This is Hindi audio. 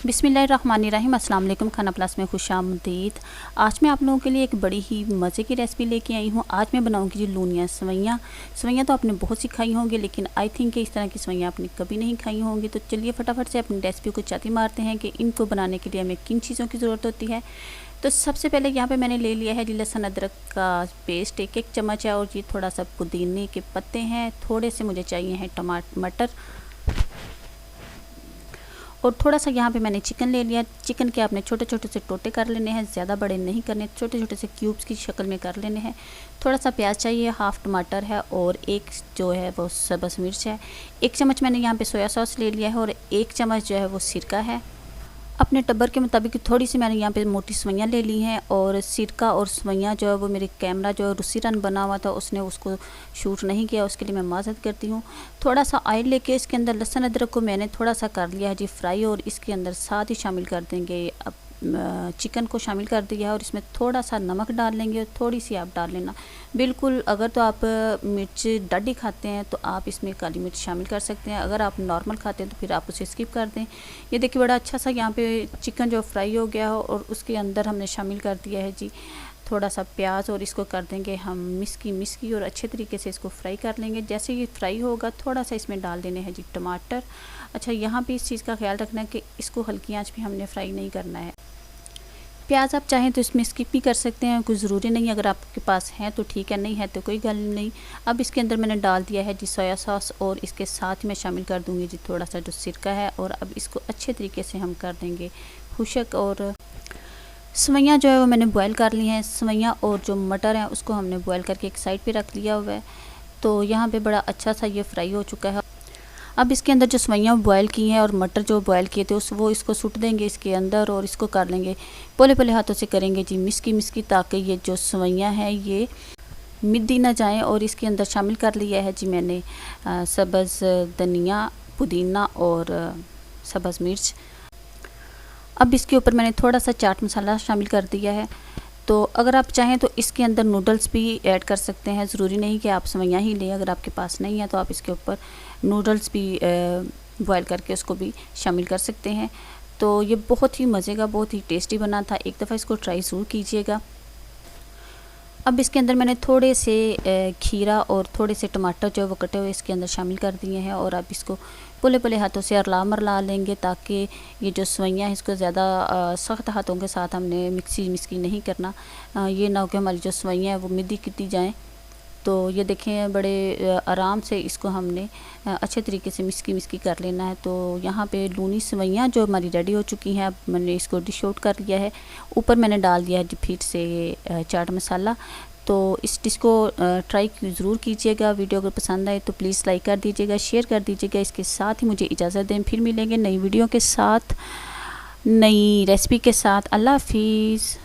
बिस्मिल्लाहिर्रहमानिर्रहीम। अस्सलाम वालेकुम। खाना प्लस में खुशामदीद। आज मैं आप लोगों के लिए एक बड़ी ही मज़े की रेसिपी लेके आई हूँ। आज मैं बनाऊँगी जी लूनिया सवैयाँ। सवैयाँ तो आपने बहुत सी खाई होंगी, लेकिन आई थिंक कि इस तरह की सवैयाँ आपने कभी नहीं खाई होंगी। तो चलिए फटाफट से अपनी रेसिपी को चाटी मारते हैं कि इनको बनाने के लिए हमें किन चीज़ों की ज़रूरत होती है। तो सबसे पहले यहाँ पे मैंने ले लिया है जी लहसुन अदरक का पेस्ट, एक चम्मच है, और ये थोड़ा सा पुदीने के पत्ते हैं, थोड़े से मुझे चाहिए हैं मटर, और थोड़ा सा यहाँ पे मैंने चिकन ले लिया। चिकन के आपने छोटे छोटे से टोटे कर लेने हैं, ज़्यादा बड़े नहीं करने, छोटे छोटे से क्यूब्स की शक्ल में कर लेने हैं। थोड़ा सा प्याज चाहिए, हाफ़ टमाटर है, और एक जो है वो सब्ज़ मिर्च है। 1 चम्मच मैंने यहाँ पे सोया सॉस ले लिया है, और 1 चम्मच जो है वो सिरका है। अपने टब्बर के मुताबिक थोड़ी सी मैंने यहाँ पे मोटी सवैयाँ ले ली हैं, और सिरका और सवैयाँ जो है वो मेरे कैमरा जो है रूसी रन बना हुआ था उसने उसको शूट नहीं किया, उसके लिए मैं माज़रत करती हूँ। थोड़ा सा ऑयल लेके इसके अंदर लहसुन अदरक को मैंने थोड़ा सा कर लिया है जी फ्राई, और इसके अंदर साथ ही शामिल कर देंगे अब चिकन को शामिल कर दिया है, और इसमें थोड़ा सा नमक डाल लेंगे, और थोड़ी सी आप डाल लेना बिल्कुल। अगर तो आप मिर्च डडी खाते हैं तो आप इसमें काली मिर्च शामिल कर सकते हैं, अगर आप नॉर्मल खाते हैं तो फिर आप उसे स्किप कर दें। ये देखिए बड़ा अच्छा सा यहाँ पे चिकन जो फ्राई हो गया हो, और उसके अंदर हमने शामिल कर दिया है जी थोड़ा सा प्याज, और इसको कर देंगे हम मिस्की, और अच्छे तरीके से इसको फ्राई कर लेंगे। जैसे ये फ्राई होगा थोड़ा सा इसमें डाल देने हैं जी टमाटर। अच्छा, यहाँ पे इस चीज़ का ख्याल रखना है कि इसको हल्की आंच पे हमने फ्राई नहीं करना है। प्याज आप चाहें तो इसमें स्किप भी कर सकते हैं, कोई ज़रूरी नहीं, अगर आपके पास है तो ठीक है, नहीं है तो कोई गल नहीं। अब इसके अंदर मैंने डाल दिया है जी सोया सॉस, और इसके साथ ही मैं शामिल कर दूँगी जी थोड़ा सा जो सिरका है, और अब इसको अच्छे तरीके से हम कर देंगे खुशक। और सवैयाँ जो है वो मैंने बॉयल कर ली हैं। सवैयाँ और जो मटर हैं उसको हमने बॉयल करके एक साइड पे रख लिया हुआ है। तो यहाँ पे बड़ा अच्छा सा ये फ्राई हो चुका है। अब इसके अंदर जो सवैयाँ बॉयल की हैं और मटर जो बॉयल किए थे वो इसको सुट देंगे इसके अंदर, और इसको कर लेंगे पोले पोले हाथों से करेंगे जी मिस्की, ताकि ये जो सवैयाँ हैं ये मिद्दी ना जाएँ। और इसके अंदर शामिल कर लिया है जी मैंने सब्ज़ धनिया, पुदीना और सब्ज़ मिर्च। अब इसके ऊपर मैंने थोड़ा सा चाट मसाला शामिल कर दिया है। तो अगर आप चाहें तो इसके अंदर नूडल्स भी ऐड कर सकते हैं, ज़रूरी नहीं कि आप सवैयाँ ही लें। अगर आपके पास नहीं है तो आप इसके ऊपर नूडल्स भी बॉयल करके उसको भी शामिल कर सकते हैं। तो ये बहुत ही मज़े का, बहुत ही टेस्टी बना था, एक दफ़ा इसको ट्राई ज़रूर कीजिएगा। अब इसके अंदर मैंने थोड़े से खीरा और थोड़े से टमाटर जो है वो कटे हुए इसके अंदर शामिल कर दिए हैं, और अब इसको पुले पुले हाथों से अरला मरला लेंगे, ताकि ये जो सवैयाँ हैं इसको ज़्यादा सख्त हाथों के साथ हमने मिस्की नहीं करना। ये ना हो कि हमारी जो सवैयाँ हैं वो मिद्दी किती जाएँ। तो ये देखें बड़े आराम से इसको हमने अच्छे तरीके से मिस्की कर लेना है। तो यहाँ पे लूनी सवैयाँ जो हमारी रेडी हो चुकी हैं, अब मैंने इसको डिश आउट कर लिया है। ऊपर मैंने डाल दिया है फिर से चाट मसाला। तो इस डिश को ट्राई ज़रूर कीजिएगा। वीडियो अगर पसंद आए तो प्लीज़ लाइक कर दीजिएगा, शेयर कर दीजिएगा। इसके साथ ही मुझे इजाज़त दें, फिर मिलेंगे नई वीडियो के साथ, नई रेसिपी के साथ। अल्लाह हाफिज़।